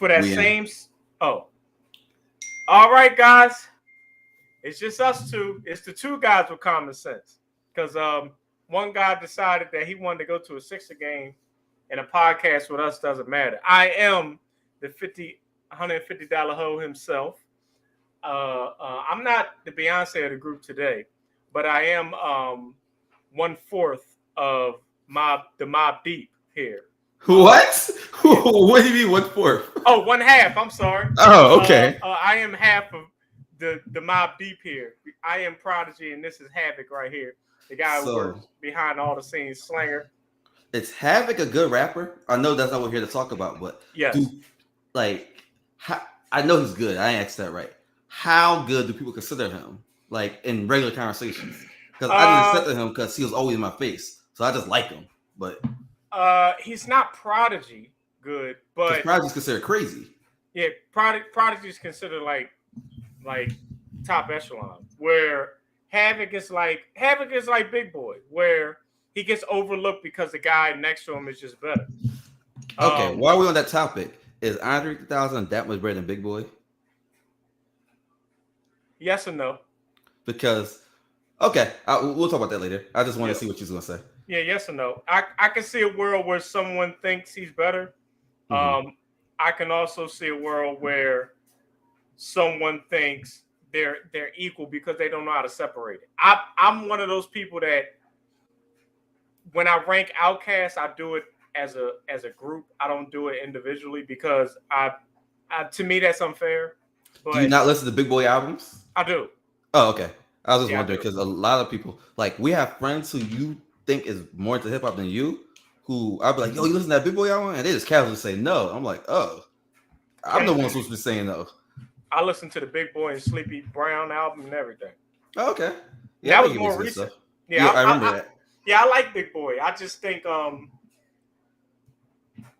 for that same. Oh, all right, guys. It's just us two. It's the two guys with common sense. Because one guy decided that he wanted to go to a Sixer game, and a podcast with us doesn't matter. I am the $150 hoe himself. I'm not the Beyonce of the group today, but I am 1/4 of the Mob Deep here. What? What do you mean 1/4? Oh, 1/2. I'm sorry. Oh, okay. I am half of the Mob Deep here. I am Prodigy, and this is Havoc right here. The guy who works behind all the scenes, Slanger. Is Havoc a good rapper? I know that's not what we're here to talk about, but yes, I know he's good. I ain't asked that right. How good do people consider him, like in regular conversations? Because I didn't accept him because he was always in my face, so I just like him. But he's not Prodigy good, but Prodigy's considered crazy. Yeah, Prodigy is considered like top echelon, where Havoc is like Big Boy, where he gets overlooked because the guy next to him is just better. Okay, while we're on that topic, is Andre 3000 that much better than Big Boy? Yes or no? Because, okay, we'll talk about that later. I just want to see what you're going to say. Yeah, yes or no? I can see a world where someone thinks he's better. Mm-hmm. I can also see a world where someone thinks they're equal because they don't know how to separate it. I'm one of those people that when I rank outcasts, I do it as a group. I don't do it individually because I to me that's unfair. But do you not listen to Big Boy albums? I do. Oh, okay. I was just wondering because a lot of people, like we have friends who you think is more into hip hop than you, who I'll be like, yo, you listen to that Big Boy album? And they just casually say no. I'm like, oh, I'm the one supposed to be saying no. I listened to the Big Boy and Sleepy Brown album and everything. Oh, okay. Yeah, that was more recent. Yeah, I remember that. Yeah, I like Big Boy. I just think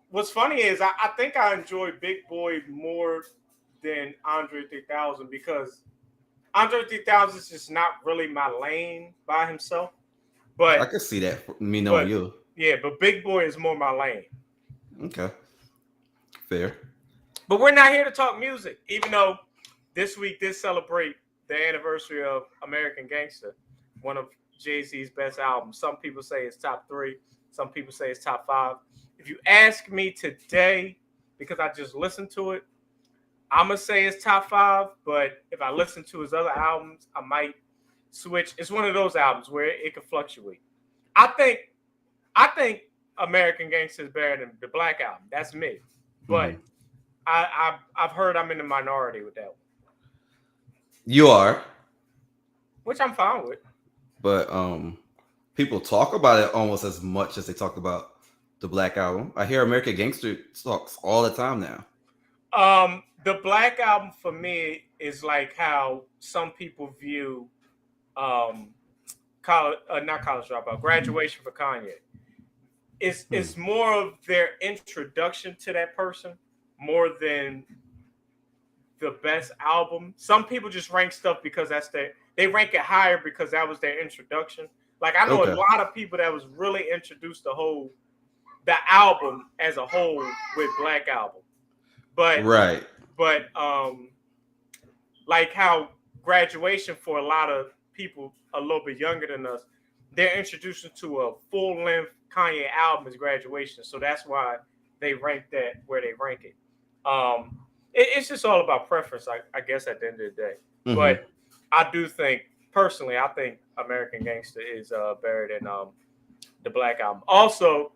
what's funny is I think I enjoy Big Boy more than Andre 3000 because Andre 3000 is just not really my lane by himself. But I can see that for me knowing you. Yeah, but Big Boy is more my lane. Okay. Fair. But we're not here to talk music, even though this week did celebrate the anniversary of American Gangster, one of Jay-Z's best albums. Some people say it's top 3. Some people say it's top 5. If you ask me today, because I just listened to it, I'm going to say it's top 5. But if I listen to his other albums, I might switch. It's one of those albums where it can fluctuate. I think American Gangster is better than the Black Album. That's me. But I've heard I'm in the minority with that one. You are. Which I'm fine with. But people talk about it almost as much as they talk about the Black Album. I hear American Gangster talks all the time now. The Black Album for me is like how some people view not College Dropout, Graduation for Kanye. It's more of their introduction to that person more than the best album. Some people just rank stuff because they rank it higher because that was their introduction. Like I know a lot of people that was really introduced the album as a whole with Black Album. But like how Graduation for a lot of people a little bit younger than us, they're introduced to a full-length Kanye album is Graduation. So that's why they rank that where they rank it. It's just all about preference, I guess, at the end of the day. Mm-hmm. But I do think, personally, American Gangster is better than the Black Album. Also,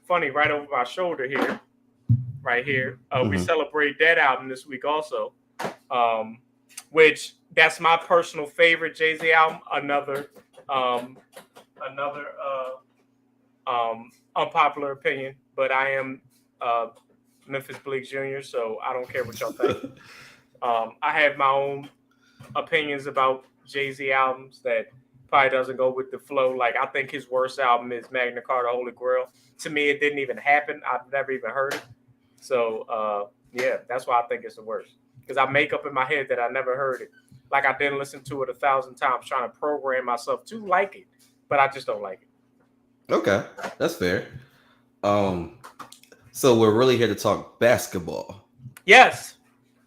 funny, right over my shoulder here, right here, we celebrate that album this week also, which that's my personal favorite Jay-Z album. Another unpopular opinion, but I am Memphis Bleak Jr., so I don't care what y'all think. I have my own opinions about Jay-Z albums that probably doesn't go with the flow. Like, I think his worst album is Magna Carta Holy Grail. To me, it didn't even happen. I've never even heard it. So, yeah, that's why I think it's the worst. Because I make up in my head that I never heard it. Like, I didn't listen to it 1,000 times trying to program myself to like it. But I just don't like it. Okay, that's fair. So we're really here to talk basketball. Yes,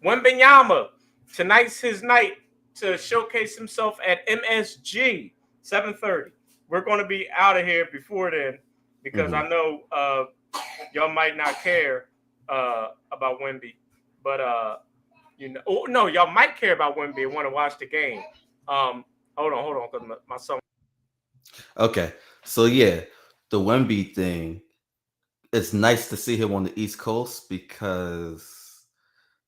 Wembenyama. Tonight's his night to showcase himself at MSG 7:30. We're going to be out of here before then because I know y'all might not care about Wemby, but no, y'all might care about Wemby and want to watch the game. Hold on, because my son. Okay, so yeah, the Wemby thing. It's nice to see him on the East Coast because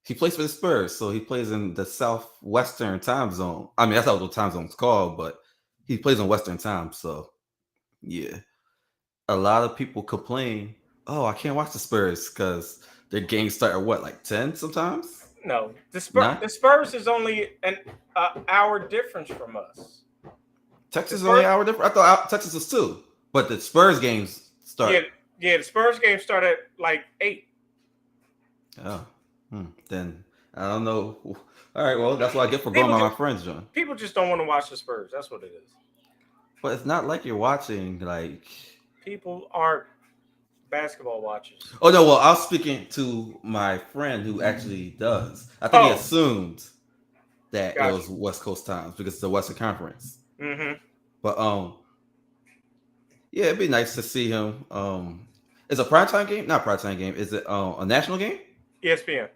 he plays for the Spurs, so he plays in the Southwestern time zone. I mean, that's not what the time zone's called, but he plays in Western time. So yeah, a lot of people complain, "Oh, I can't watch the Spurs because their games start at what, like 10 sometimes? No, Nine? The Spurs is only an hour difference from us. The Texas is only Spurs, an hour different. I thought Texas was 2, but the Spurs games start. yeah, the Spurs game started at like 8. Oh, then I don't know. All right, well, that's what I get for going People by just my friends, John. people just don't want to watch the Spurs. That's what it is. But it's not like you're watching like. People aren't basketball watchers. Oh no, well, I was speaking to my friend who actually does. I think he Oh, assumed that it gotcha. was West Coast times because it's the Western Conference. Mm-hmm. But yeah, it'd be nice to see him. It's a primetime game, not primetime game. Is it a national game? ESPN.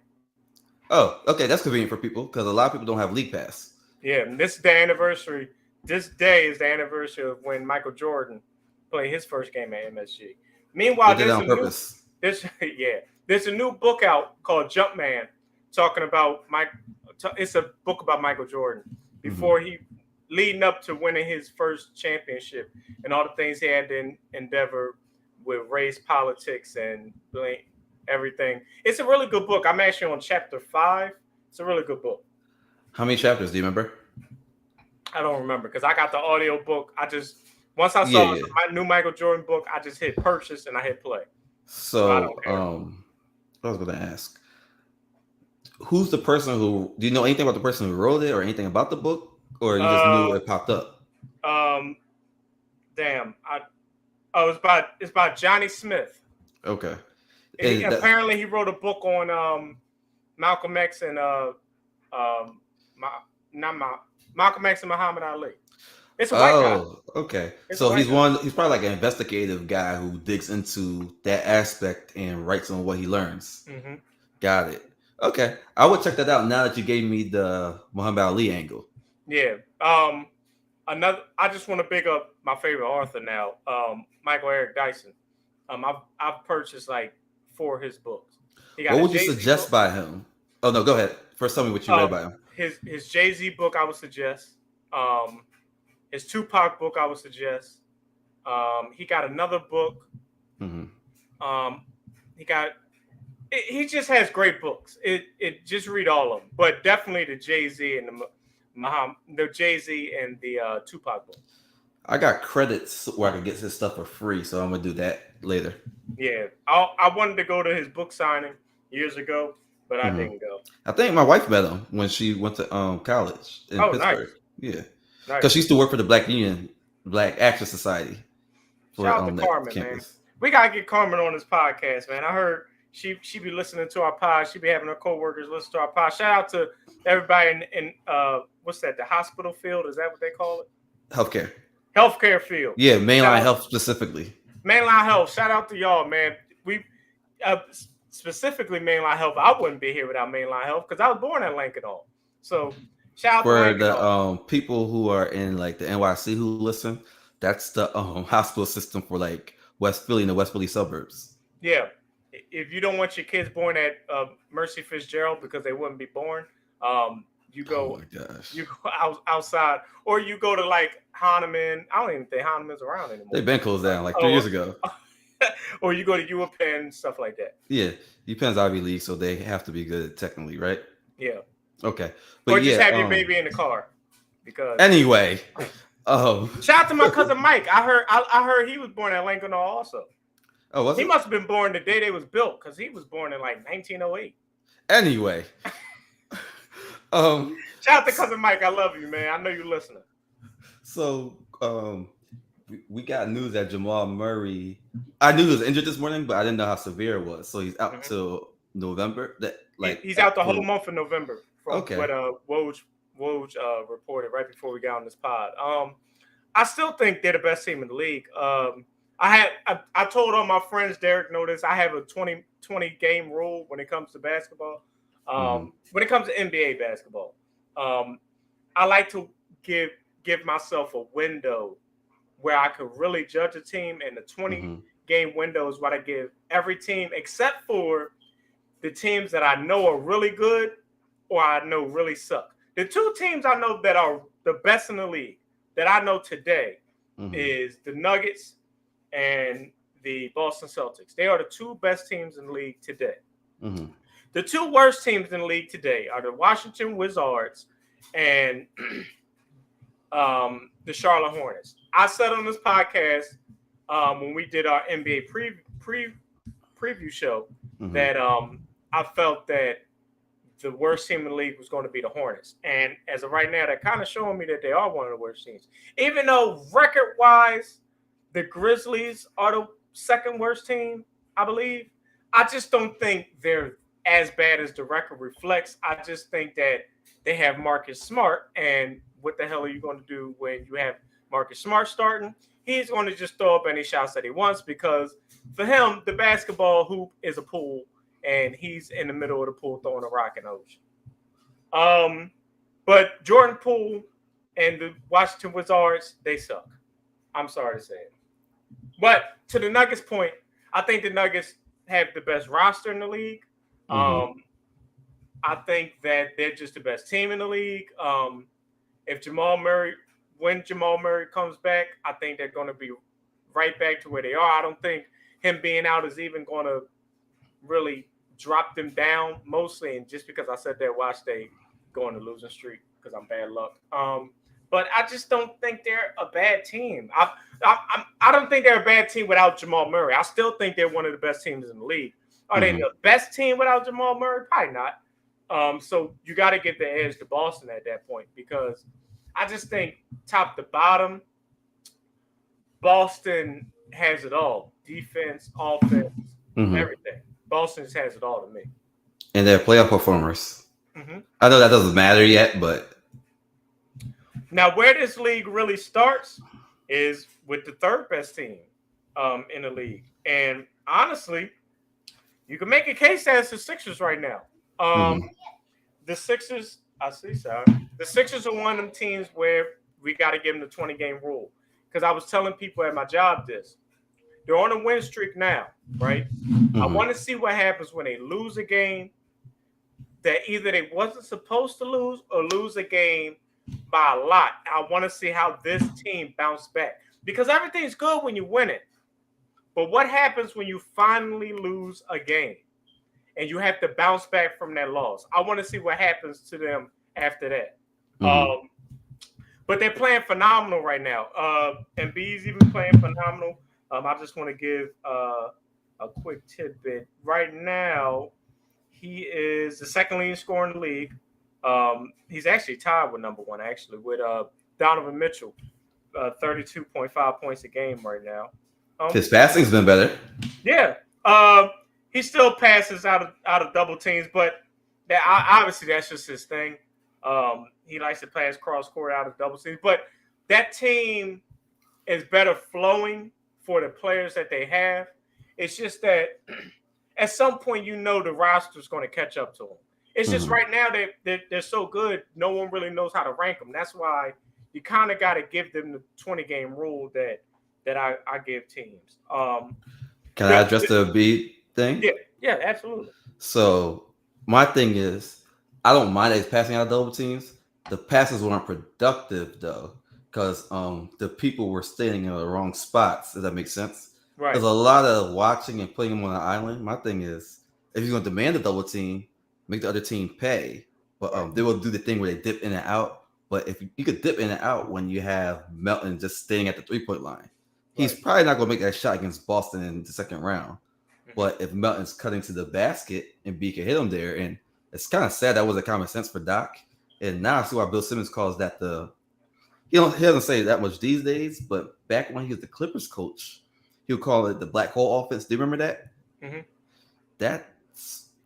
Oh, okay, that's convenient for people because a lot of people don't have league pass. Yeah, and this is the anniversary. This day is the anniversary of when Michael Jordan played his first game at MSG. They Meanwhile, did it on purpose. there's a new book out called Jumpman, talking about Mike. It's a book about Michael Jordan before he leading up to winning his first championship and all the things he had to endeavor with race politics and everything. It's a really good book. I'm actually on chapter 5. It's a really good book. How many chapters do you remember? I don't remember because I got the audio book. Once I saw my new Michael Jordan book, I just hit purchase and I hit play. So I don't care. I was going to ask, who's the person who? Do you know anything about the person who wrote it, or anything about the book, or you just knew it popped up? Damn. It's by Johnny Smith. Okay. Apparently, he wrote a book on Malcolm X and Malcolm X and Muhammad Ali. It's a white guy. Oh, okay. So he's probably like an investigative guy who digs into that aspect and writes on what he learns. Mm-hmm. Got it. Okay. I would check that out now that you gave me the Muhammad Ali angle. Yeah. I just want to big up my favorite author now, Michael Eric Dyson. I've purchased like 4 of his books. What would you suggest by him? Oh no, go ahead. First, tell me what you read by him. His Jay-Z book I would suggest. His Tupac book I would suggest. He got another book. Mm-hmm. He just has great books. It just read all of them, but definitely the Jay-Z and the Jay-Z and the Tupac book. I got credits where I can get his stuff for free, so I'm gonna do that later. Yeah, I wanted to go to his book signing years ago, but I didn't go. I think my wife met him when she went to college in Pittsburgh. Nice. Yeah, because she used to work for the Black Actors Society. Shout out to Carmen, man. We gotta get Carmen on this podcast, man. I heard she be listening to our pod. She be having her coworkers listen to our pod. Shout out to everybody in what's that? The hospital field? Is that what they call it? Healthcare field. Yeah, mainline health specifically. Mainline health. Shout out to y'all, man. We specifically mainline health. I wouldn't be here without mainline health because I was born in Lincoln. So shout out for the people who are in like the NYC who listen. That's the hospital system for like West Philly and the West Philly suburbs. Yeah, if you don't want your kids born at Mercy Fitzgerald because they wouldn't be born, you go. Oh my gosh. You go outside, or you go to like Hahnemann. I don't even think Hahnemann's around anymore. They've been closed down like 3 years ago. Or you go to UPenn, stuff like that. Yeah, UPenn's Ivy League, so they have to be good technically, right? Yeah. Okay. But or just have your baby in the car. Because anyway. Shout out to my cousin Mike. I heard he was born at Lincoln also. Oh, was he must have been born the day they was built because he was born in like 1908. Anyway. Shout out to cousin Mike. I love you, man. I know you're listening. So we got news that Jamal Murray. I knew he was injured this morning, but I didn't know how severe it was. So he's out till November. Like he's out the whole month of November from what Woj reported right before we got on this pod. I still think they're the best team in the league. I told all my friends, Derek noticed I have a 20 game rule when it comes to basketball. When it comes to NBA basketball, I like to give myself a window where I could really judge a team, and the 20 game window is what I give every team except for the teams that I know are really good or I know really suck. The two teams I know that are the best in the league that I know today is the Nuggets and the Boston Celtics. They are the two best teams in the league today. The two worst teams in the league today are the Washington Wizards and the Charlotte Hornets. I said on this podcast when we did our NBA preview show that I felt that the worst team in the league was going to be the Hornets. And as of right now, they're kind of showing me that they are one of the worst teams. Even though record-wise, the Grizzlies are the second worst team, I believe. I just don't think they're as bad as the record reflects. I just think that they have Marcus Smart, and what the hell are you going to do when you have Marcus Smart starting? He's going to just throw up any shots that he wants because for him, the basketball hoop is a pool, and he's in the middle of the pool throwing a rock in the ocean. But Jordan Poole and the Washington Wizards, they suck. I'm sorry to say it. But to the Nuggets point, I think the Nuggets have the best roster in the league. I think that they're just the best team in the league. When Jamal Murray comes back, I think they're going to be right back to where they are. I don't think him being out is even going to really drop them down mostly. And just because I said that, watch they go on a losing streak because I'm bad luck. But I just don't think they're a bad team. I don't think they're a bad team without Jamal Murray. I still think they're one of the best teams in the league. Are they the best team without Jamal Murray? Probably not. So you got to give the edge to Boston at that point because I just think top to bottom, Boston has it all. Defense, offense, everything. Boston just has it all to me. And they're playoff performers. I know that doesn't matter yet, but now where this league really starts is with the third best team in the league. And honestly, you can make a case that it's the Sixers right now. The Sixers, the Sixers are one of them teams where we got to give them the 20 game rule. Because I was telling people at my job this. They're on a win streak now, right? I want to see what happens when they lose a game that either they wasn't supposed to lose or lose a game by a lot. I want to see how this team bounced back. Because everything's good when you win it. But what happens when you finally lose a game and you have to bounce back from that loss? I want to see what happens to them after that. But they're playing phenomenal right now. Embiid's even playing phenomenal. I just want to give a quick tidbit. Right now, he is the second leading scorer in the league. He's actually tied with number one, actually, with Donovan Mitchell, 32.5 points a game right now. His passing's been better. Yeah. He still passes out of double teams, but obviously that's just his thing. He likes to pass cross court out of double teams, but that team is better flowing for the players that they have. It's just that at some point, the roster is going to catch up to them. It's just right now they're so good, no one really knows how to rank them. That's why you kind of got to give them the 20 game rule that I give teams. Can I address the Embiid thing? Yeah, absolutely. So my thing is, I don't mind that he's passing out of double teams. The passes weren't productive though, because the people were standing in the wrong spots. Does that make sense? Right. There's a lot of watching and putting him on an island. My thing is, if you're going to demand a double team, make the other team pay. But they will do the thing where they dip in and out. But if you could dip in and out when you have Melton just staying at the 3-point line, he's probably not going to make that shot against Boston in the second round. But if Melton's cutting to the basket and B can hit him there, and it's kind of sad that wasn't common sense for Doc. And now I see why Bill Simmons calls that he doesn't say that much these days, but back when he was the Clippers coach, he would call it the black hole offense. Do you remember that?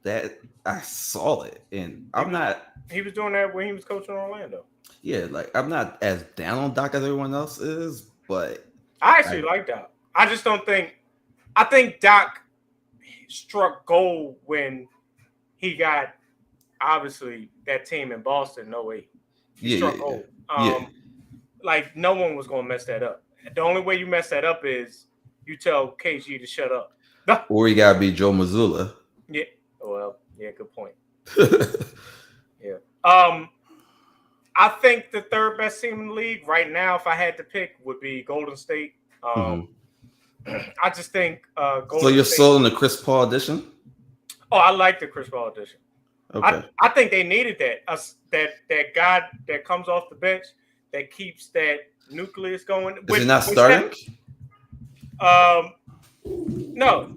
that I saw it, and I'm not. He was doing that when he was coaching Orlando. Yeah, like I'm not as down on Doc as everyone else is, but I actually like Doc. I just don't think. I think Doc struck gold when he got obviously that team in Boston. No way, he struck gold. Like no one was gonna mess that up. The only way you mess that up is you tell KG to shut up. Or you gotta be Joe Mazzulla. Yeah. Well, yeah, good point. Yeah. I think the third best team in the league right now, if I had to pick, would be Golden State. I just think Golden So you're State, sold on the Chris Paul edition? Oh, I like the Chris Paul edition. Okay. I think they needed that. That guy that comes off the bench that keeps that nucleus going. Is he not starting? No.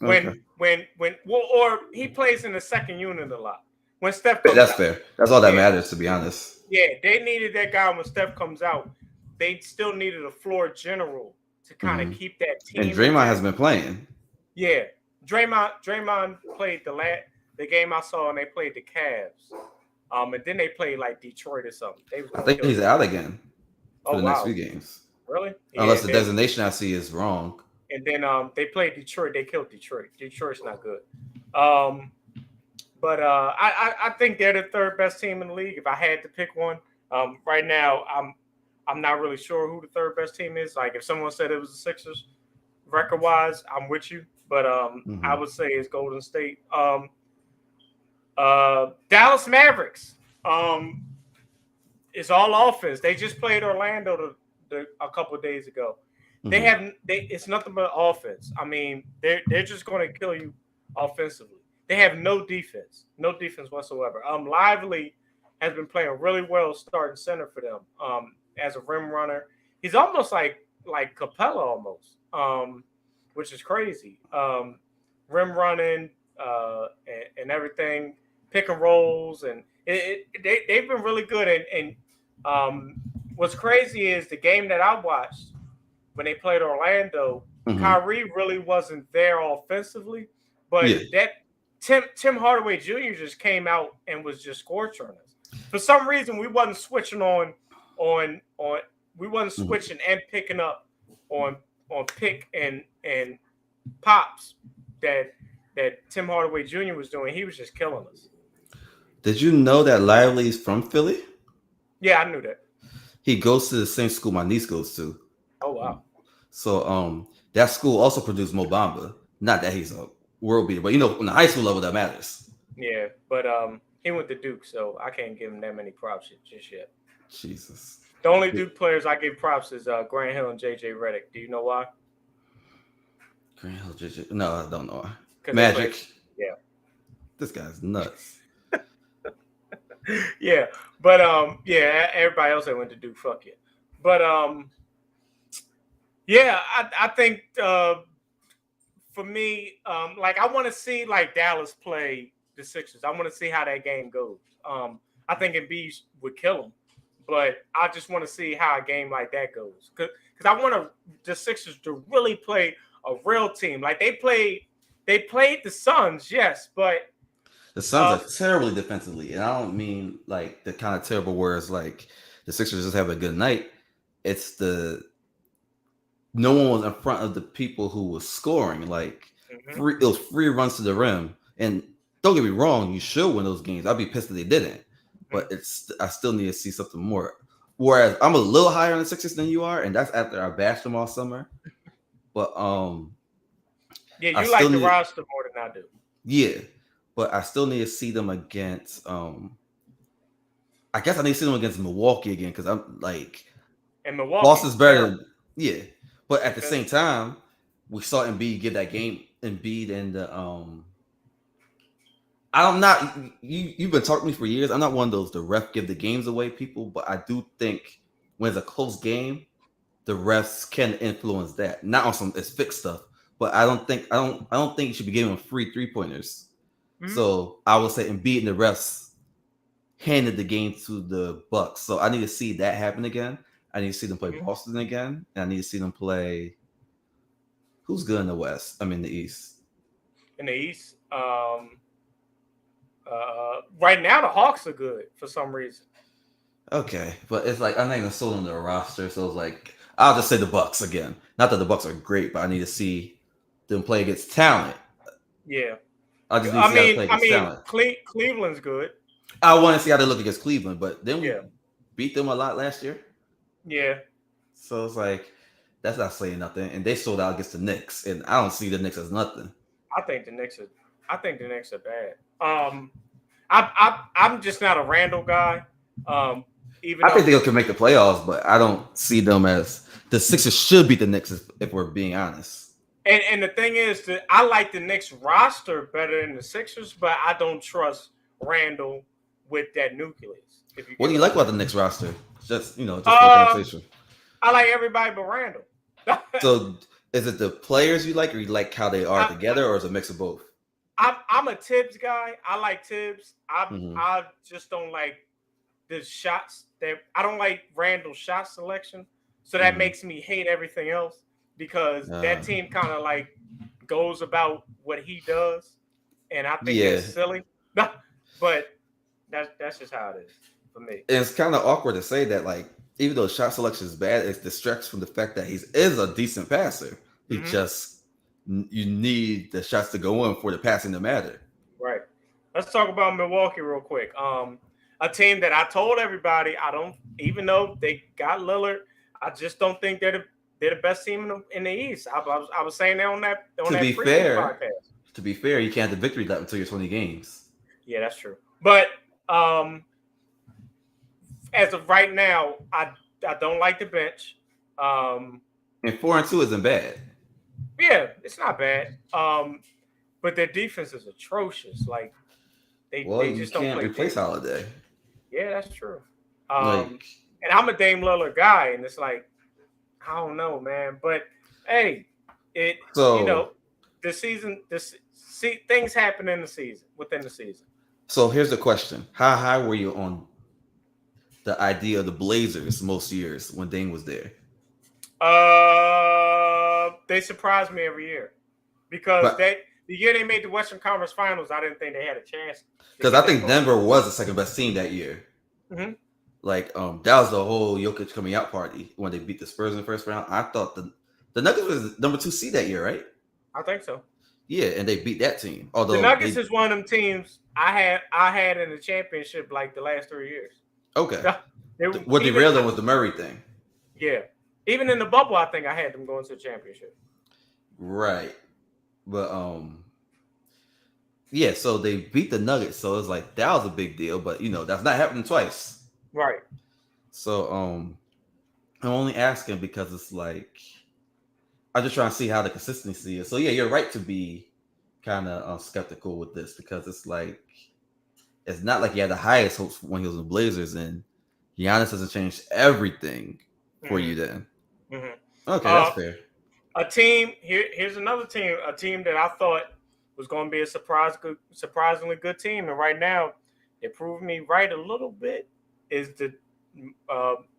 Or he plays in the second unit a lot. When Steph comes That's out. Fair. That's all that matters, to be honest. Yeah, they needed that guy when Steph comes out. They still needed a floor general to kind of keep that team. And Draymond has been playing. Yeah, Draymond played the game I saw, and they played the Cavs. And then they played like Detroit or something. I think he's out again for the next few games. Really? Unless the designation I see is wrong. And then they played Detroit. They killed Detroit. Detroit's not good. But I think they're the third best team in the league. If I had to pick one, right now I'm not really sure who the third best team is. Like if someone said it was the Sixers, record wise, I'm with you. But I would say it's Golden State. Dallas Mavericks. It's all offense. They just played Orlando a couple of days ago. It's nothing but offense. I mean, they're just going to kill you offensively. They have no defense whatsoever. Lively has been playing really well starting center for them as a rim runner. He's almost like Capella almost, which is crazy. Rim running and everything, pick and rolls, and they've been really good. And what's crazy is the game that I watched when they played Orlando, Kyrie really wasn't there offensively, but that Tim Hardaway Jr. just came out and was just scorching us. For some reason, we wasn't switching we wasn't switching and picking up on pick and pops that Tim Hardaway Jr. was doing. He was just killing us. Did you know that Lively's from Philly? Yeah, I knew that. He goes to the same school my niece goes to. Oh wow! So that school also produced Mo Bamba. Not that he's a world beater, but on the high school level that matters. Yeah, but he went to Duke, so I can't give him that many props just yet. Jesus. The only Duke players I give props is Grant Hill and JJ Redick. Do you know why? Grant Hill, JJ. No, I don't know why. Magic. Yeah. This guy's nuts. Yeah, but everybody else that went to Duke, fuck you. But I think for me, I want to see Dallas play the Sixers. I want to see how that game goes. I think Embiid would kill them, but I just want to see how a game like that goes. Because I want the Sixers to really play a real team. Like they played the Suns, yes, but the Suns are terribly defensively, and I don't mean like the kind of terrible words like the Sixers just have a good night. It's no one was in front of the people who was scoring. Like it was free runs to the rim, and don't get me wrong, you should win those games. I'd be pissed if they didn't, but I still need to see something more. Whereas I'm a little higher on the Sixers than you are, and that's after I bashed them all summer. But you like the roster more than I do. Yeah. But I still need to see them against. I guess I need to see them against Milwaukee again because I'm like, and Milwaukee Boston's better. But at the same time, we saw Embiid get that game. Embiid and I'm not. You've been talking to me for years. I'm not one of those the ref give the games away people, but I do think when it's a close game, the refs can influence that. Not on some it's fixed stuff, but I don't think you should be giving them free 3-pointers. So I would say Embiid and the refs handed the game to the Bucks. So I need to see that happen again. I need to see them play Boston again, and I need to see them play. Who's good in the West? I mean the East. In the East, Right now the Hawks are good for some reason. Okay, but it's like I'm not even sold on the roster, so it's like I'll just say the Bucks again. Not that the Bucks are great, but I need to see them play against talent. Yeah, I just need to see how they play against talent. Cleveland's good. I want to see how they look against Cleveland, but then we Yeah, beat them a lot last year. yeah. So it's like that's not saying nothing. And they sold out against the Knicks, and I don't see the Knicks as nothing. I think the Knicks are. I think the Knicks are bad. I'm just not a Randall guy. Even I think though they can make the playoffs, but I don't see them as the Sixers should beat the Knicks if we're being honest. and the thing is that I like the Knicks roster better than the Sixers, but I don't trust Randall with that nucleus. If you What do get you what like I'm about the saying. Knicks roster? Just for conversation. I like everybody but Randall. So is it the players you like, or you like how they are together, or is it a mix of both? I'm a Tibbs guy. I like Tibbs. Mm-hmm. I just don't like the shots that I don't like Randall's shot selection. So that makes me hate everything else because that team kind of like goes about what he does, and I think that's silly. But that's just how it is for me. And it's kind of awkward to say that, like, even though shot selection is bad, it distracts from the fact that he is a decent passer. He just you need the shots to go in for the passing to matter. Right. Let's talk about Milwaukee real quick. A team that I told everybody I don't, even though they got Lillard, I just don't think they're the best team in the East. I was saying that on that preview podcast. To be fair, you can't have the victory lap until you're 20 games. Yeah, that's true. But as of right now, I don't like the bench. And 4-2 isn't bad. Yeah, it's not bad. But their defense is atrocious. Like they just don't can't replace Holiday. Yeah, that's true. And I'm a Dame Lillard guy, and it's like I don't know, man. But hey, the season, things happen in the season, within the season. So here's the question: how high were you on the idea of the Blazers most years when Dame was there? They surprised me every year because the year they made the Western Conference Finals, I didn't think they had a chance. Because I think Denver was the second best team that year. Mm-hmm. Like that was the whole Jokic coming out party when they beat the Spurs in the first round. I thought the Nuggets was number 2 seed that year, right? I think so. Yeah, and they beat that team. Although the Nuggets is one of them teams I had in the championship like the last 3 years. Okay. What derailed them was the Murray thing. Yeah. Even in the bubble, I think I had them going to the championship. Right. But yeah, so they beat the Nuggets, so it's like that was a big deal, but that's not happening twice. Right. So I'm only asking because it's like I'm just trying to see how the consistency is. So yeah, you're right to be kind of skeptical with this because it's like it's not like you had the highest hopes when he was in the Blazers, and Giannis hasn't changed everything for you then. Mm-hmm. Okay, that's fair. A team here's another team, a team that I thought was going to be a surprisingly good team, and right now it proved me right a little bit. Is the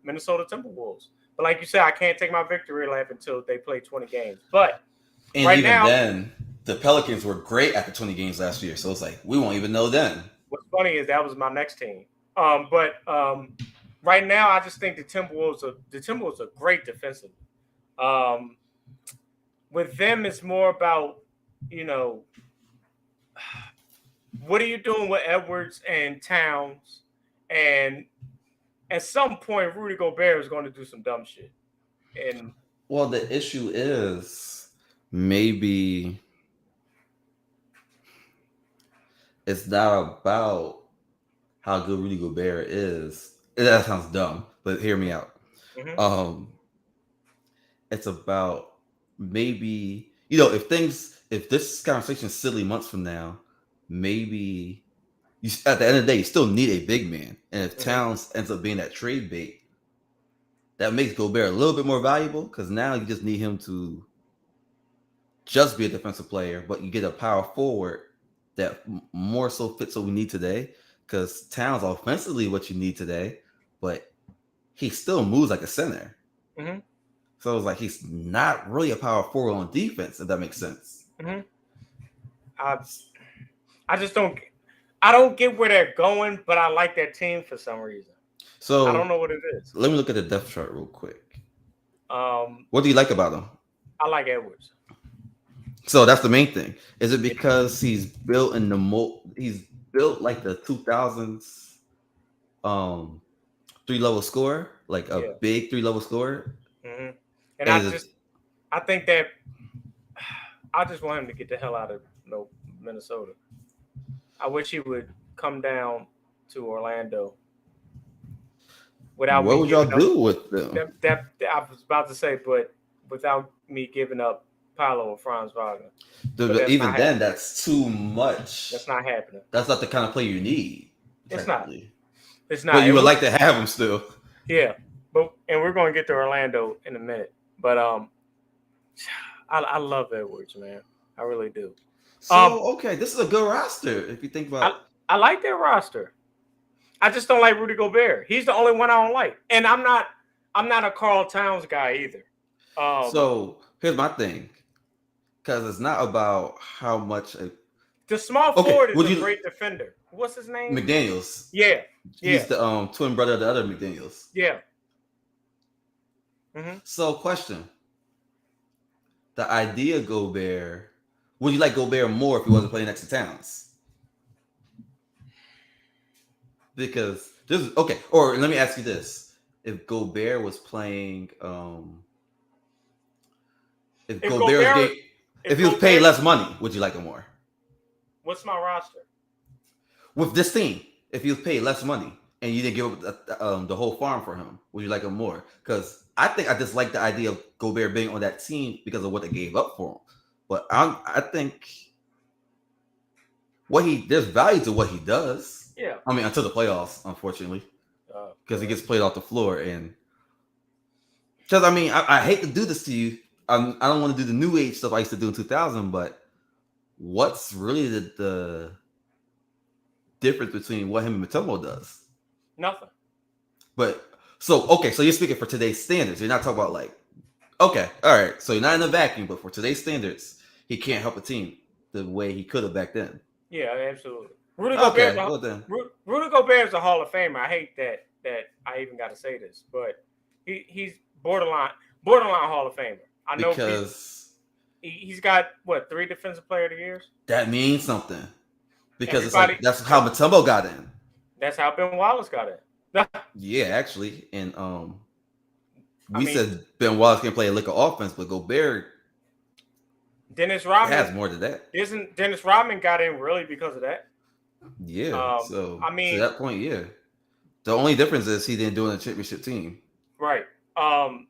Minnesota Timberwolves? But like you said, I can't take my victory lap until they play 20 games. But and right now, then the Pelicans were great after 20 games last year, so it's like we won't even know then. What's funny is that was my next team. But right now, I just think the Timberwolves are great defensively. With them, it's more about what are you doing with Edwards and Towns, and at some point, Rudy Gobert is going to do some dumb shit. And well, the issue is maybe it's not about how good Rudy Gobert is. That sounds dumb, but hear me out. Mm-hmm. It's about maybe if this conversation is silly months from now, maybe at the end of the day you still need a big man, and if Towns ends up being that trade bait, that makes Gobert a little bit more valuable because now you just need him to just be a defensive player, but you get a power forward that more so fits what we need today. Because Towns offensively what you need today, but he still moves like a center. Mm-hmm. So it's like he's not really a power forward on defense, if that makes sense. Mm-hmm. I just don't. I don't get where they're going, but I like their team for some reason. So I don't know what it is. Let me look at the depth chart real quick. Um, What do you like about him? I like Edwards. So that's the main thing. Is it because he's built in the he's built like the 2000s 3-level scorer, like a big 3-level scorer? Mm-hmm. And I think that I just want him to get the hell out of Minnesota. I wish he would come down to Orlando. What would y'all do with them? That I was about to say, but without me giving up Paolo and Franz Wagner. Even then, that's too much. That's not happening. That's not the kind of play you need. It's not. It's not. But you would like to have him still. Yeah, and we're going to get to Orlando in a minute. But I love Edwards, man. I really do. So okay, this is a good roster if you think about it. I like their roster. I just don't like Rudy Gobert. He's the only one I don't like, and I'm not a Karl Towns guy either. So here's my thing, because it's not about how much. The small forward is a great defender. What's his name? McDaniels. Yeah. He's the twin brother of the other McDaniels. Yeah. Mm-hmm. So question: the idea of Gobert. Would you like Gobert more if he wasn't playing next to Towns? Because or let me ask you this: if Gobert was playing, if he was paid less money, would you like him more? What's my roster? With this team, if he was paid less money and you didn't give up the whole farm for him, would you like him more? Because I think I just like the idea of Gobert being on that team because of what they gave up for him. But I think there's value to what he does. Yeah. I mean, until the playoffs, unfortunately, because he gets played off the floor. And because I mean, I hate to do this to you. I don't want to do the new age stuff I used to do in 2000. But what's really the difference between what him and Mutombo does? Nothing. But so you're speaking for today's standards. You're not talking about like, okay, all right. So you're not in a vacuum, but for today's standards, he can't help a team the way he could have back then. Yeah, absolutely. Rudy Gobert is a Hall of Famer. I hate that I even got to say this, but he's borderline Hall of Famer. I know because he's got 3 Defensive Player of the Years. That means something because it's like that's how Mutombo got in. That's how Ben Wallace got in. Yeah, actually, and we said Ben Wallace can play a lick of offense, but Gobert. Dennis Rodman has more to that. Isn't Dennis Rodman got in really because of that? Yeah. So I mean, to that point, yeah. The only difference is he didn't do it in a championship team. Right. God,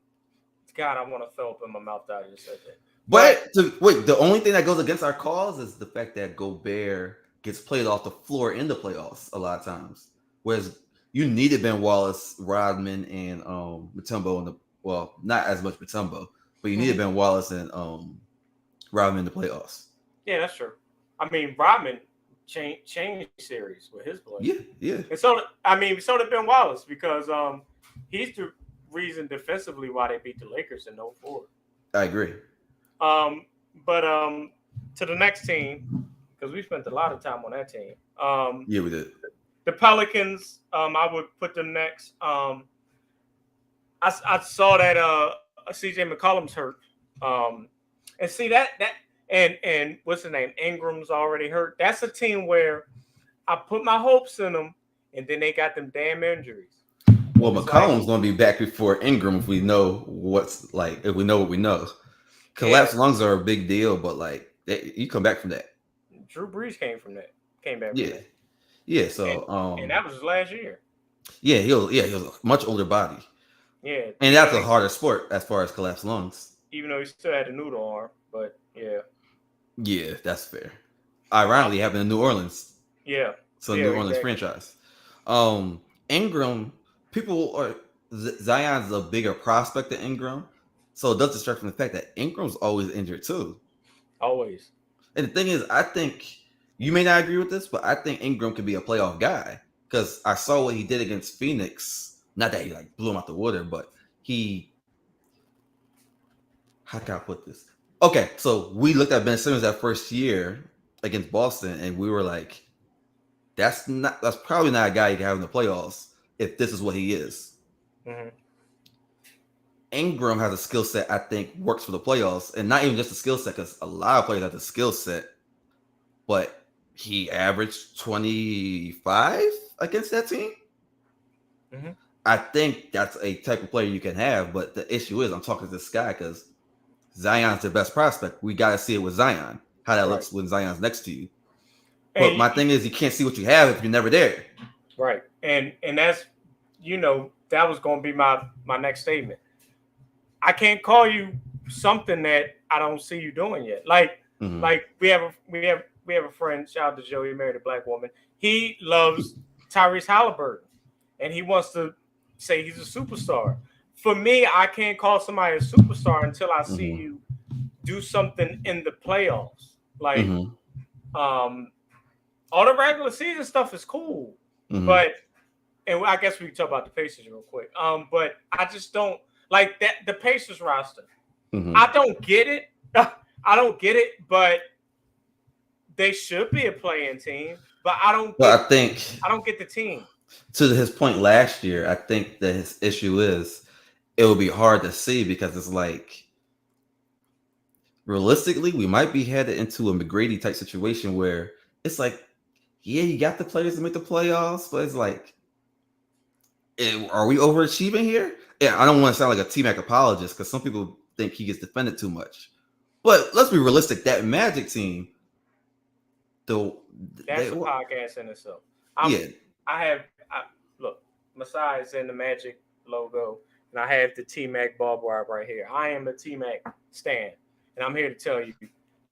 I want to throw up in my mouth that I just said that. But the only thing that goes against our cause is the fact that Gobert gets played off the floor in the playoffs a lot of times. Whereas you needed Ben Wallace, Rodman, and Mutombo not as much Mutombo, but you needed Ben Wallace and Rodman in the playoffs. Yeah, that's true. I mean, Rodman changed series with his play. Yeah. And so did Ben Wallace because he's the reason defensively why they beat the Lakers in 04. I agree. But to the next team, because we spent a lot of time on that team. Yeah, we did. The Pelicans, I would put them next. I saw that CJ McCollum's hurt. And see that and what's his name? Ingram's already hurt. That's a team where I put my hopes in them, and then they got them damn injuries. Well, McCollum's going to be back before Ingram if we know what we know. Collapsed lungs are a big deal, but you come back from that. Drew Brees came back from that. Yeah. So and that was last year. Yeah, he was a much older body. Yeah, and that's a harder sport as far as collapsed lungs. Even though he still had a noodle arm, but yeah. Yeah, that's fair. Ironically, happened in New Orleans. Yeah. So New Orleans franchise. Ingram, Zion's a bigger prospect than Ingram, so it does distract from the fact that Ingram's always injured too. Always. And the thing is, I think you may not agree with this, but I think Ingram could be a playoff guy because I saw what he did against Phoenix. Not that he blew him out the water, but how can I put this? Okay, so we looked at Ben Simmons that first year, against Boston, and we were like, that's probably not a guy you can have in the playoffs if this is what he is. Mm-hmm. Ingram has a skill set I think works for the playoffs, and not even just a skill set, because a lot of players have the skill set, but he averaged 25 against that team. Mm-hmm. I think that's a type of player you can have, but the issue is I'm talking to this guy because Zion's the best prospect. We got to see it with Zion, how that Right. looks when Zion's next to you. But And my thing is, you can't see what you have if you're never there. right. And that's, that was going to be my next statement. I can't call you something that I don't see you doing yet. Like we have a friend. Shout out to Joe. He married a black woman. He loves Tyrese Halliburton, and he wants to say he's a superstar. For me, I can't call somebody a superstar until I see you do something in the playoffs. Like, all the regular season stuff is cool, but and I guess we can talk about the Pacers real quick. But I just don't like that the Pacers roster. I don't get it. I don't get it, but they should be a playing team. But I don't. But I think I don't get the team. To his point last year, I think that his issue is it will be hard to see because it's like realistically, we might be headed into a McGrady type situation where it's like, yeah, you got the players to make the playoffs, but it's like, are we overachieving here? Yeah, I don't want to sound like a T-Mac apologist because some people think he gets defended too much. But let's be realistic. That Magic team, that's a podcast in itself. Look, Masai is in the Magic logo, and I have the T-Mac barbed wire right here. I am a T-Mac stan, and I'm here to tell you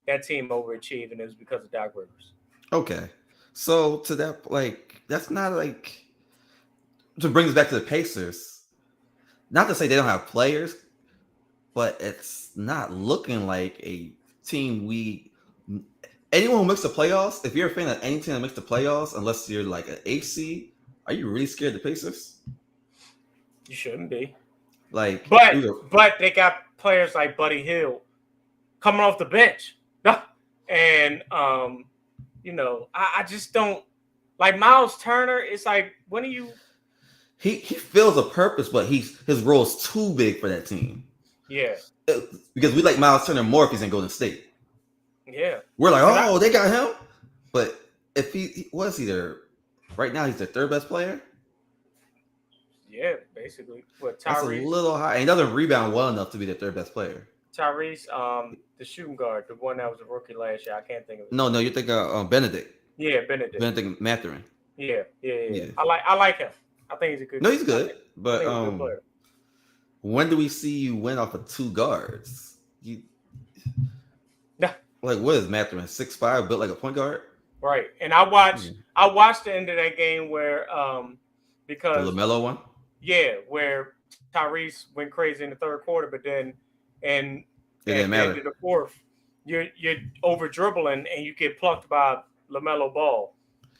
that team overachieved, and it was because of Doc Rivers. Okay, so to that, like, that's not like to bring us back to the Pacers. Not to say they don't have players, but it's not looking like a team anyone who makes the playoffs, if you're a fan of any team that makes the playoffs, unless you're like an AC, are you really scared of the Pacers? You shouldn't be. Like, but they got players like Buddy Hield coming off the bench. And I just don't like Miles Turner. It's like, when are you? He fills a purpose, but his role is too big for that team. Yeah. Because we like Miles Turner more if he's in Golden State. Yeah. We're like, they got him. But if he was right now, he's their third best player. Yeah, basically. Tyrese, that's a little high. He doesn't rebound well enough to be the third best player. Tyrese, the shooting guard, the one that was a rookie last year. I can't think of it. No, you're thinking of Benedict. Yeah, Benedict Mathurin. Yeah. I like him. I think he's a good. No, he's good. But good player. When do we see you win off of two guards? Like, what is Mathurin? 6'5", built like a point guard? Right. And I watched the end of that game where because the LaMelo one? Yeah, where Tyrese went crazy in the third quarter, but then at the end of the fourth, you're over dribbling and you get plucked by LaMelo Ball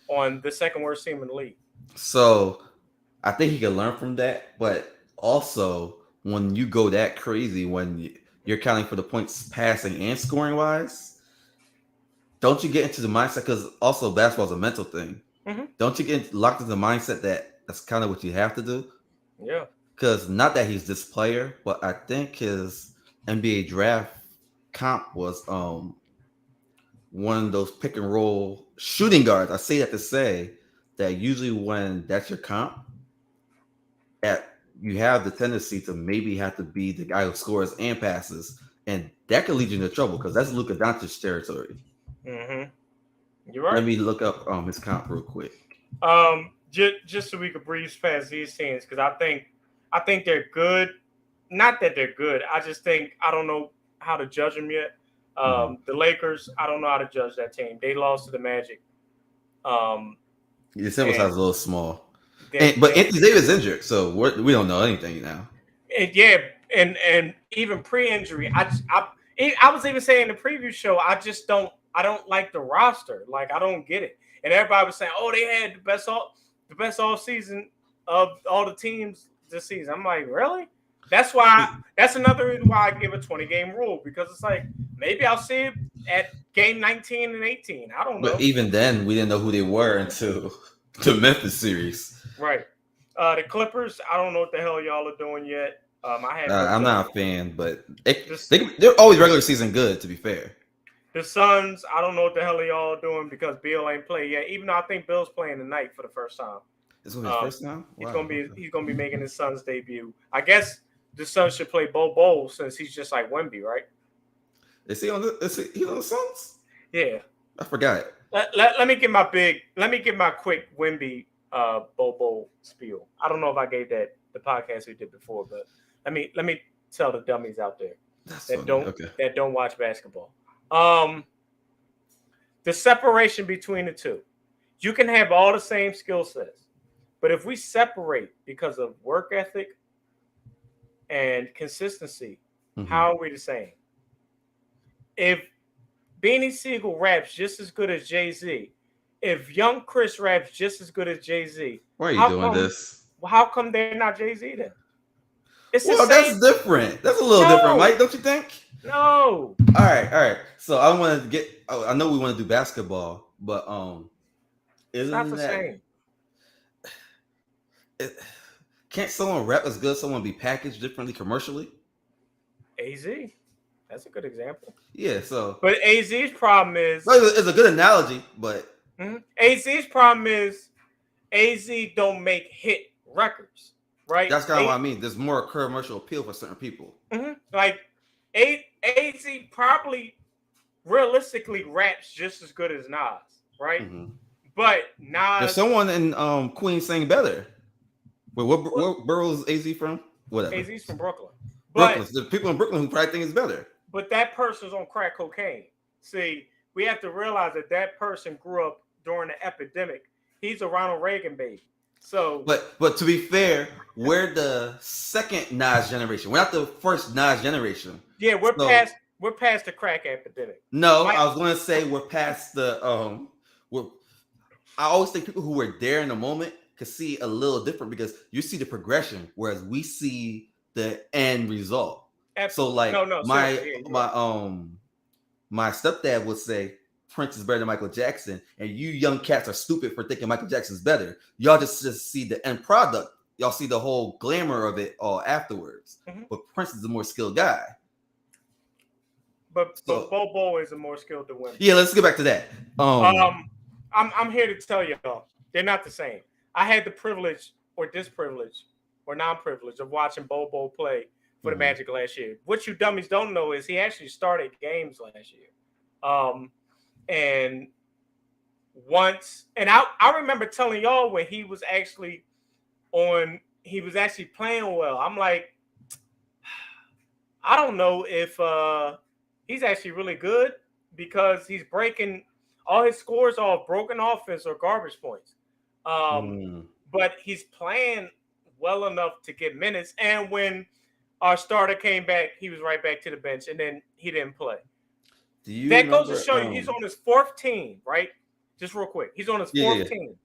on the second worst team in the league. So I think he can learn from that, but also when you go that crazy, when you're counting for the points passing and scoring wise, don't you get into the mindset, because also basketball is a mental thing. Don't you get locked into the mindset that that's kind of what you have to do? Yeah. Because not that he's this player, but I think his NBA draft comp was one of those pick and roll shooting guards. I say that to say that usually when that's your comp, that you have the tendency to maybe have to be the guy who scores and passes, and that could lead you into trouble because that's Luka Doncic territory. You're right. Let me look up his comp real quick. Just so we could breeze past these teams, because I think they're good. Not that they're good. I just think I don't know how to judge them yet. The Lakers, I don't know how to judge that team. They lost to the Magic. The sample size is a little small. But Anthony Davis is injured, so we don't know anything now. And even pre-injury, I was even saying in the preview show, I don't like the roster. Like, I don't get it. And everybody was saying, oh, they had the best all season of all the teams this season. I'm like, really? That's another reason why I give a 20-game rule, because it's like, Maybe I'll see it at game 19 and 18. I don't know. But even then, we didn't know who they were until the Memphis series. Right. The Clippers, I don't know what the hell y'all are doing yet. I'm not a fan, but This- they're always regular season good, to be fair. The Suns, I don't know what the hell y'all are doing because Bill ain't played yet. Even though I think Bill's playing tonight for the first time. It's gonna be his first time. Wow. He's gonna be making his Suns debut. I guess the Suns should play Bo since he's just like Wemby, right? Is he on the Suns? Yeah. I forgot. Let me give my quick Wemby Bo spiel. I don't know if I gave that the podcast we did before, but let me tell the dummies out there that don't watch basketball. The separation between the two. You can have all the same skill sets, but if we separate because of work ethic and consistency, how are we the same? If Beanie Siegel raps just as good as Jay-Z, if Young Chris raps just as good as Jay-Z, why are you doing this? How come they're not Jay-Z then? That's different. That's a little different, Mike, don't you think? No. All right. So I want to get. Oh, I know we want to do basketball, but it's not the same. Can't someone rap as good as someone be packaged differently commercially? AZ. That's a good example. Yeah, so. But AZ's problem is. It's a good analogy, but. AZ's problem is AZ don't make hit records, right? That's kind of what I mean. There's more commercial appeal for certain people. Like, AZ probably realistically raps just as good as Nas, right? But Nas. There's someone in Queens saying better. Wait, what borough is AZ from? Whatever. AZ's from Brooklyn. There's people in Brooklyn who probably think it's better. But that person's on crack cocaine. See, we have to realize that person grew up during the epidemic. He's a Ronald Reagan baby. So, but to be fair, we're the second Nas generation. We're not the first Nas generation. Yeah, we're past the crack epidemic. No, I was going to say we're past the I always think people who were there in the moment could see a little different because you see the progression, whereas we see the end result. Absolutely. So my stepdad would say Prince is better than Michael Jackson, and you young cats are stupid for thinking Michael Jackson's better. Y'all just see the end product. Y'all see the whole glamour of it all afterwards. But Prince is the more skilled guy. But Bo is a more skilled than Wemby. Yeah, let's get back to that. I'm here to tell y'all they're not the same. I had the privilege or disprivilege or non-privilege of watching Bo play for the Magic last year. What you dummies don't know is he actually started games last year. And I remember telling y'all when he was actually playing well. I'm like, I don't know if he's actually really good because he's breaking all his scores off broken offense or garbage points. But he's playing well enough to get minutes. And when our starter came back, he was right back to the bench, and then he didn't play. That goes to show you he's on his fourth team, right? Just real quick. He's on his fourth team.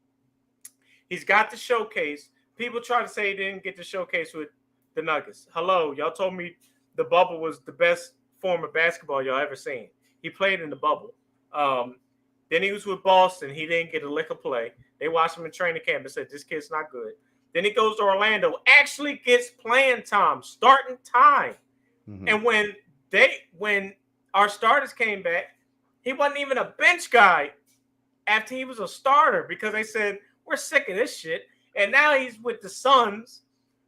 He's got the showcase. People try to say he didn't get the showcase with the Nuggets. Hello, y'all told me the bubble was the best form of basketball y'all ever seen. He played in the bubble. Then he was with Boston. He didn't get a lick of play. They watched him in training camp and said, this kid's not good. Then he goes to Orlando, actually gets playing time, starting time. And when our starters came back, he wasn't even a bench guy after he was a starter because they said, we're sick of this shit. And now he's with the Suns,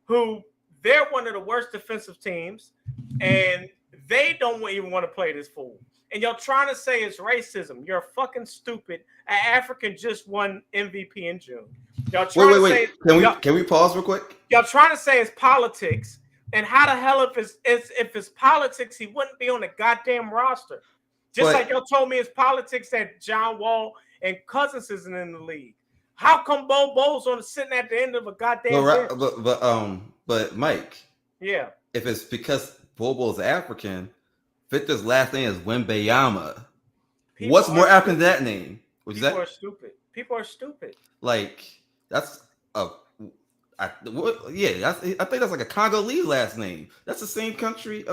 who they're one of the worst defensive teams, and they don't even want to play this fool. And y'all trying to say it's racism. You're fucking stupid. An African just won MVP in June. Y'all trying to say Can we pause real quick? Y'all trying to say it's politics. And how the hell if it's politics, he wouldn't be on the goddamn roster. Like y'all told me it's politics that John Wall and Cousins isn't in the league. How come Bo's sitting at the end of a goddamn bench? But Mike. Yeah. If it's because Bobo's African, Victor's last name is Wembayama. What's more African than that name? People are stupid. People are stupid. Like that's I think that's like a Congolese last name. That's the same country.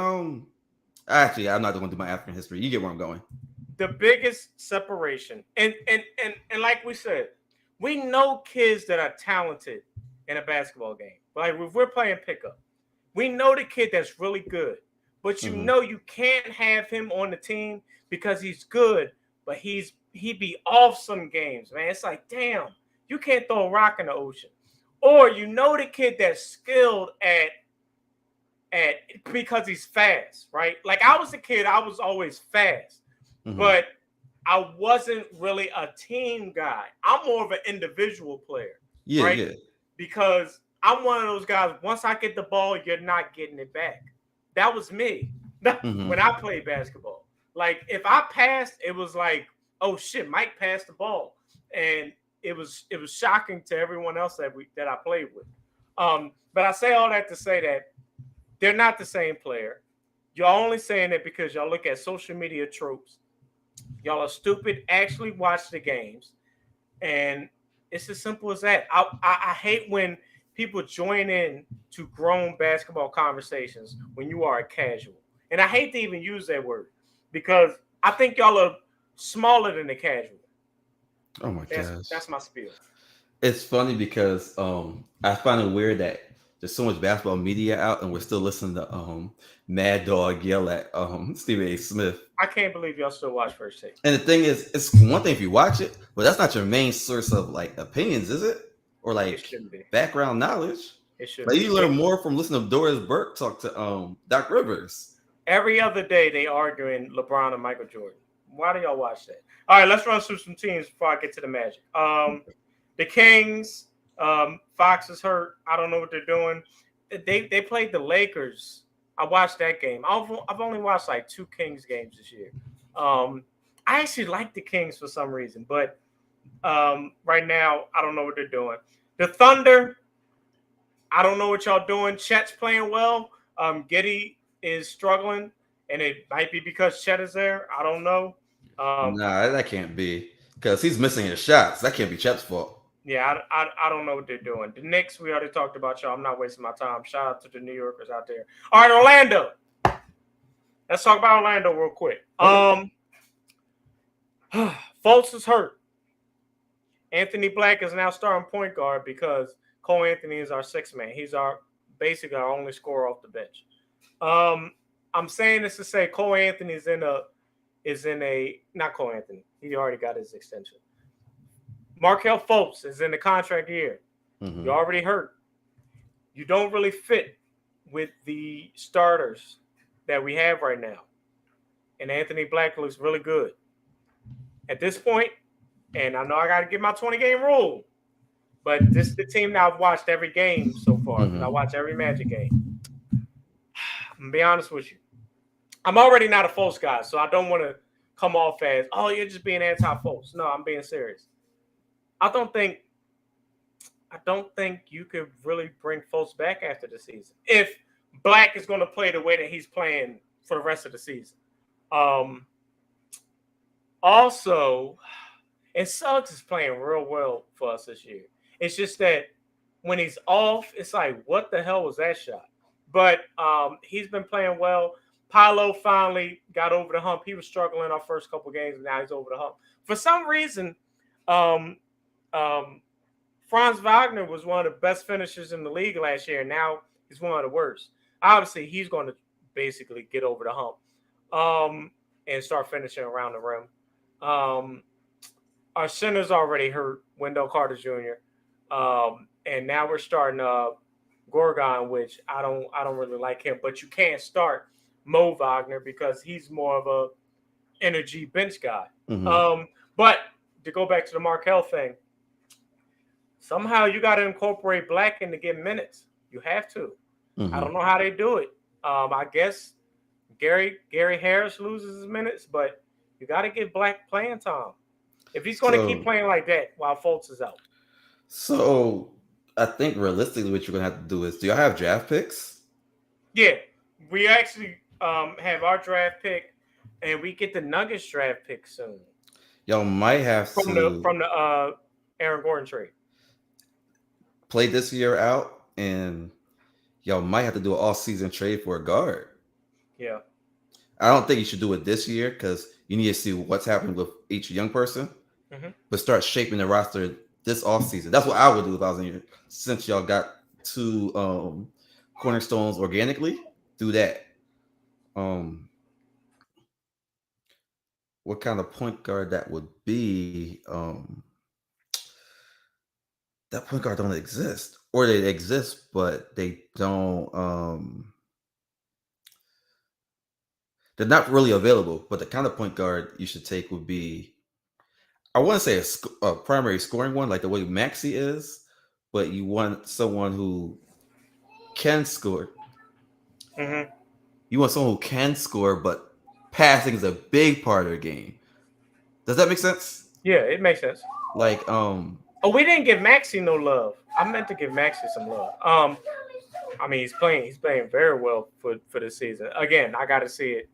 Actually, I'm not going to do my African history. You get where I'm going. The biggest separation, and like we said, we know kids that are talented in a basketball game. Like if we're playing pickup, we know the kid that's really good, but you Mm-hmm. know you can't have him on the team because he's good, but he be off some games, man. It's like, damn, you can't throw a rock in the ocean. Or you know the kid that's skilled at because he's fast, right? Like I was a kid, I was always fast, Mm-hmm. but I wasn't really a team guy. I'm more of an individual player, Yeah, right? yeah. Because I'm one of those guys, once I get the ball, you're not getting it back. That was me when Mm-hmm. I played basketball. Like if I passed, it was like, oh shit, Mike passed the ball. And it was shocking to everyone else that I played with. But I say all that to say that they're not the same player. Y'all only saying it because y'all look at social media tropes. Y'all are stupid. Actually, watch the games, and it's as simple as that. I hate when people join in to grown basketball conversations when you are a casual, and I hate to even use that word because I think y'all are smaller than the casual. Oh my gosh. That's my spiel. It's funny because I find it weird that there's so much basketball media out and we're still listening to Mad Dog yell at Stephen A. Smith. I can't believe y'all still watch First Take. And the thing is, it's one thing if you watch it, but that's not your main source of like opinions, is it? Or It like shouldn't be. background knowledge. It shouldn't Like be. you learn more from listening to Doris Burke talk to Doc Rivers. Every other day they arguing LeBron and Michael Jordan. Why do y'all watch that? All right, let's run through some teams before I get to the Magic. The Kings. Fox is hurt. I don't know what they're doing. They played the Lakers. I watched that game. I've only watched like 2 Kings games this year. Um, I actually like the Kings for some reason, but right now I don't know what they're doing. The Thunder. I don't know what y'all doing. Chet's playing well. Giddy is struggling, and it might be because Chet is there. I don't know. Um, Nah, that can't be because he's missing his shots. That can't be Chet's fault. yeah, I don't know what they're doing. The Knicks, we already talked about y'all. I'm not wasting my time. Shout out to the New Yorkers out there. All right, Orlando. Let's talk about Orlando real quick. Okay. Fultz is hurt. Anthony Black is now starting point guard because Cole Anthony is our sixth man. He's our basically our only scorer off the bench. Um, I'm saying this to say Cole Anthony is in a not Cole Anthony. He already got his extension. Markel Fultz is in the contract year. Mm-hmm. You already hurt. You don't really fit with the starters that we have right now. And Anthony Black looks really good. At this point, and I know I got to get my 20-game rule, but this is the team that I've watched every game so far because I Mm-hmm. watch every Magic game. I'm going to be honest with you. I'm already not a Fultz guy, so I don't want to come off as, oh, you're just being anti-Fultz. No, I'm being serious. I don't think you could really bring Fultz back after the season if Black is going to play the way that he's playing for the rest of the season. Um, Also, and Suggs is playing real well for us this year. It's just that when he's off, it's like, what the hell was that shot? But he's been playing well. Paolo finally got over the hump. He was struggling our first couple games, and now he's over the hump. For some reason, um, um, Franz Wagner was one of the best finishers in the league last year, and now he's one of the worst. Obviously, he's going to basically get over the hump and start finishing around the rim. Um, our center's already hurt, Wendell Carter Jr. And now we're starting Gorgon, which I don't really like him, but you can't start Mo Wagner because he's more of a energy bench guy. Mm-hmm. But to go back to the Markel thing, somehow you got to incorporate Black in to get minutes. You have to. I Mm-hmm. don't know how they do it. I guess Gary Harris loses his minutes, but you got to give Black playing time if he's going to keep So, playing like that while Fultz is out. so I think realistically, what you're gonna have to do is, do y'all have draft picks? Yeah, we actually have our draft pick, and we get the Nuggets draft pick soon Y'all might have from the to from the Aaron Gordon trade. play this year out, and y'all might have to do an all-season trade for a guard. Yeah, I don't think you should do it this year because you need to see what's happening with each young person, but start shaping the roster this offseason. That's what I would do if I was in here. Since y'all got two cornerstones organically, do that. What kind of point guard that would be? That point guard don't exist, or they exist, but they don't. They're not really available. But the kind of point guard you should take would be, I wouldn't say a primary scoring one like the way Maxey is, but you want someone who can score. You want someone who can score, but passing is a big part of the game. Does that make sense? Yeah, it makes sense. Like, we didn't give Maxey no love. I meant to give Maxey some love. I mean, he's playing very well for this season. Again, I got to see it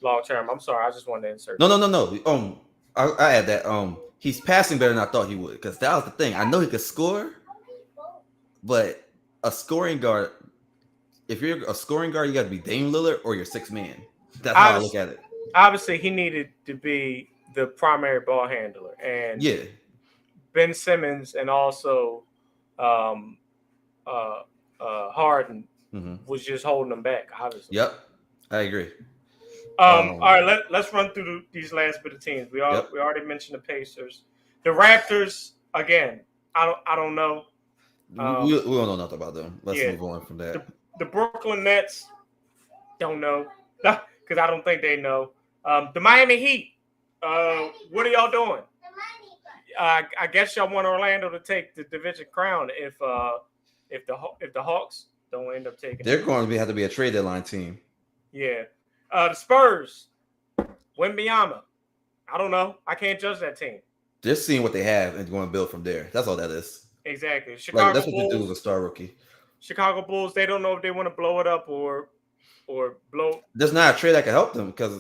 long term. I'm sorry, I just wanted to insert. No. I add that. He's passing better than I thought he would, because that was the thing. I know he could score, but a scoring guard. If you're a scoring guard, you got to be Dame Lillard or your sixth man. That's how I look at it. Obviously, he needed to be the primary ball handler, and Ben Simmons and also Harden was just holding them back. Obviously. Yep, I agree. All right, let's run through these last bit of teams. We already mentioned the Pacers, the Raptors. Again, I don't know. We don't know nothing about them. Let's move on from that. The Brooklyn Nets, don't know because I don't think they know. The Miami Heat, what are y'all doing? I guess y'all want Orlando to take the division crown if the Hawks don't end up taking. They're going to have to be a trade deadline team. Yeah. The Spurs, Wembanyama. I don't know. I can't judge that team. Just seeing what they have and going to build from there. That's all that is. Exactly. Chicago that's Bulls, what you do as a star rookie. Chicago Bulls, they don't know if they want to blow it up or blow. There's not a trade that can help them because.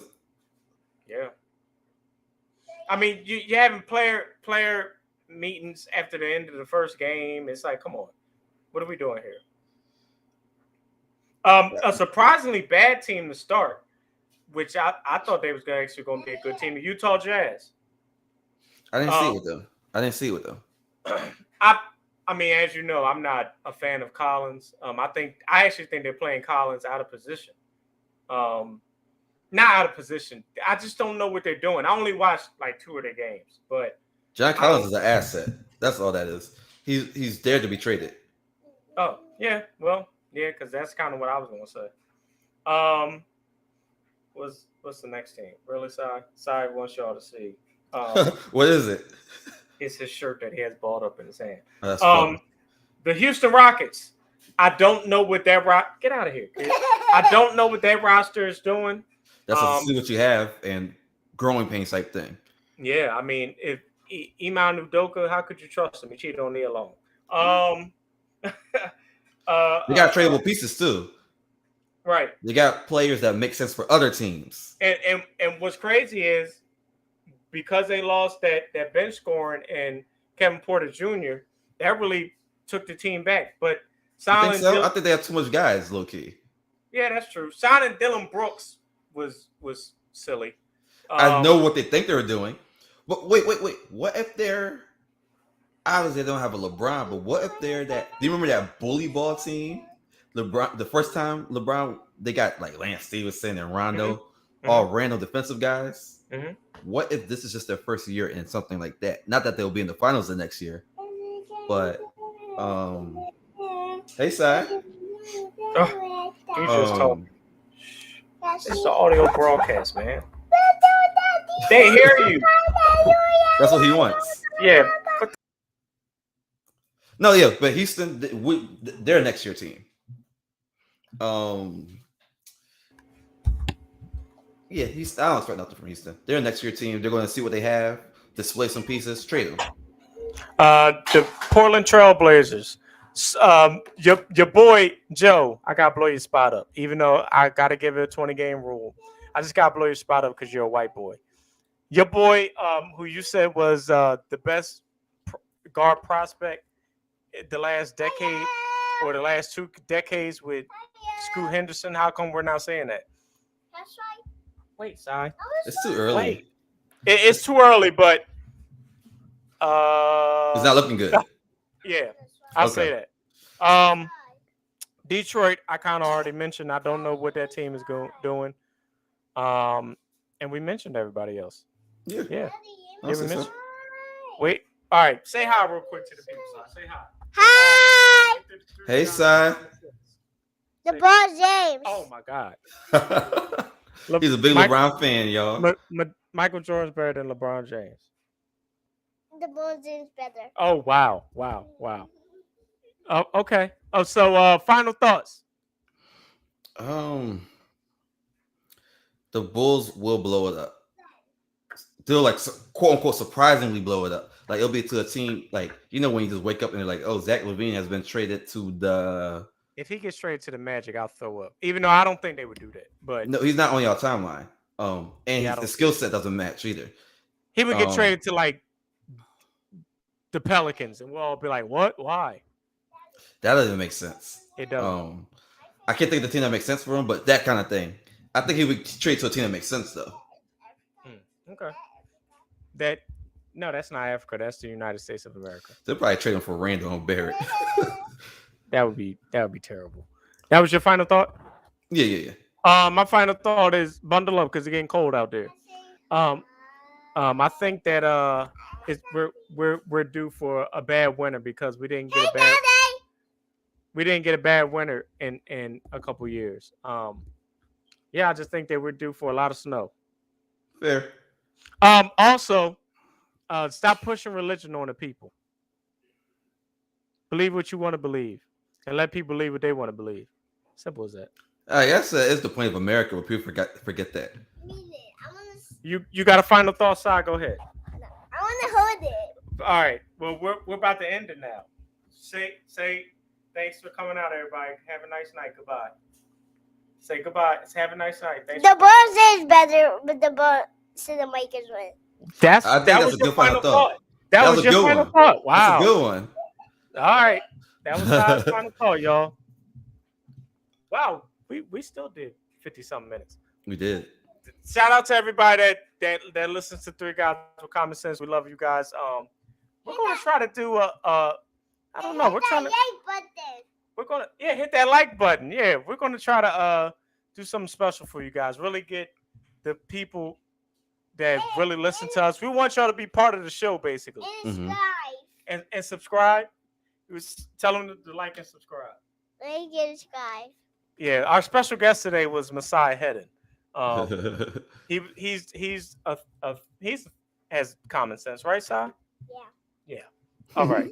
Yeah. I mean, you having player meetings after the end of the first game. It's like, come on, what are we doing here? A surprisingly bad team to start, which I thought they was actually going to be a good team. The Utah Jazz. I didn't see it with them. I mean, as you know, I'm not a fan of Collins. I actually think they're playing Collins out of position. Not out of position. I just don't know what they're doing. I only watched like 2 of their games, but John Collins is an asset. That's all that is. He's there to be traded. Oh yeah, well yeah, because that's kind of what I was going to say. What's the next team? Really, Cy wants y'all to see. What is it? It's his shirt that he has balled up in his hand. Oh, that's funny. The Houston Rockets. I don't know what that get out of here, kid. I don't know what that roster is doing. That's see what you have and growing pains type thing. Yeah, I mean, if Iman Udoka, how could you trust him? He cheated on Nia Long. They got tradable pieces too. Right. They got players that make sense for other teams. And what's crazy is because they lost that bench scoring and Kevin Porter Jr., that really took the team back. But I think they have too much guys, low key. Yeah, that's true. Signing Dylan Brooks was silly. I know what they think they were doing. But wait. What if they're obviously they don't have a LeBron, but what if they're that? Do you remember that bully ball team? LeBron, the first time LeBron, they got like Lance Stevenson and Rondo, all random defensive guys. Mm-hmm. What if this is just their first year in something like that? Not that they'll be in the finals the next year, but hey, Sai. Oh, you just told me. It's the audio broadcast, man. They hear you. That's what he wants. Yeah. But Houston, they're a next year team. I don't expect nothing from Houston. They're a next year team. They're going to see what they have, display some pieces, trade them. The Portland Trailblazers. Your boy Joe, I gotta blow your spot up. Even though I gotta give it a 20-game rule, I just gotta blow your spot up because you're a white boy. Your boy, who you said was the best guard prospect the last decade or the last 2 decades with Scoot Henderson. How come we're not saying that? That's right. Wait, Si. It's too early. Wait. It's too early, but It's not looking good. Yeah, I'll say that. Detroit, I kind of already mentioned. I don't know what that team is doing. And we mentioned everybody else. Yeah. Yeah, We mentioned. Wait. All right. Say hi real quick to the people. Si. Say hi. Hi. Hey, Si. LeBron James. Oh my God. He's a big LeBron fan, y'all. Michael Jordan's better than LeBron James. LeBron James better. Oh wow. Oh, okay. Oh, so final thoughts. The Bulls will blow it up. They'll like quote unquote surprisingly blow it up. Like it'll be to a team like when you just wake up and they're like, oh, Zach LaVine has been traded to the. If he gets traded to the Magic, I'll throw up. Even though I don't think they would do that, but no, he's not on your timeline. And the skill set doesn't match either. He would get traded to like the Pelicans, and we'll all be like, "What? Why?" That doesn't make sense. It doesn't. I can't think of the team that makes sense for him, but that kind of thing. I think he would trade to a team that makes sense though. Okay. That's not Africa. That's the United States of America. They'll probably trade him for Randall and Barrett. That would be terrible. That was your final thought? Yeah. My final thought is bundle up because it's getting cold out there. I think that we're due for a bad winter because we didn't get a bad winter in a couple years. Yeah, I just think that we're due for a lot of snow. Fair. Also, stop pushing religion on the people. Believe what you want to believe, and let people believe what they want to believe. Simple as that. I guess it's the point of America where people forget that. You got a final thought, Si? Go ahead. I want to hold it. All right. Well, we're about to end it now. Say thanks for coming out, everybody. Have a nice night. Goodbye. Say goodbye. Have a nice night. Thanks. The Bulls is better, but the Bulls so the Lakers win. That was your final thought. That was your final thought. Wow. That's a good one. All right. That was Si's final thought, y'all. Wow. We still did 50-something minutes. We did. Shout out to everybody that listens to Three Guys with Common Sense. We love you guys. We're gonna try to do I don't know. We're gonna hit that like button. Yeah, we're gonna try to do something special for you guys. Really get the people that really listen to us. We want y'all to be part of the show, basically. And subscribe. Tell them to like and subscribe. Like and subscribe. Yeah, our special guest today was Messiah Hedden. He's has common sense, right, Si? Yeah. All right.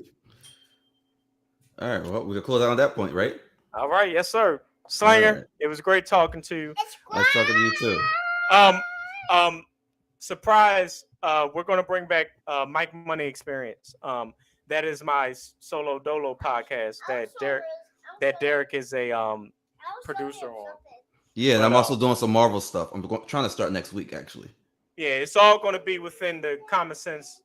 All right. Well, we can close out on that point, right? All right. Yes, sir. Slanger, right. It was great talking to you. Nice talking to you too. Surprise. We're going to bring back Mike Money Experience. That is my solo dolo podcast that Derek is a producer on. Yeah, and I'm also doing some Marvel stuff. I'm trying to start next week, actually. Yeah, it's all going to be within the Common Sense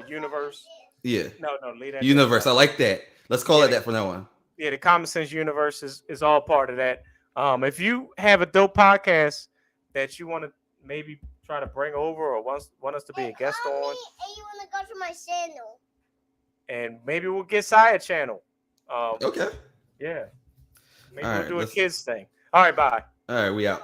universe. Yeah. No, leave that. Universe. I like that. Let's call it that from now on. Yeah, the Common Sense universe is all part of that. If you have a dope podcast that you want to maybe try to bring over or want us to be a guest on. And you want to go to my channel. And maybe we'll get Saya channel. Okay. Yeah. Maybe we'll do a kids thing. All right, bye. All right, we out.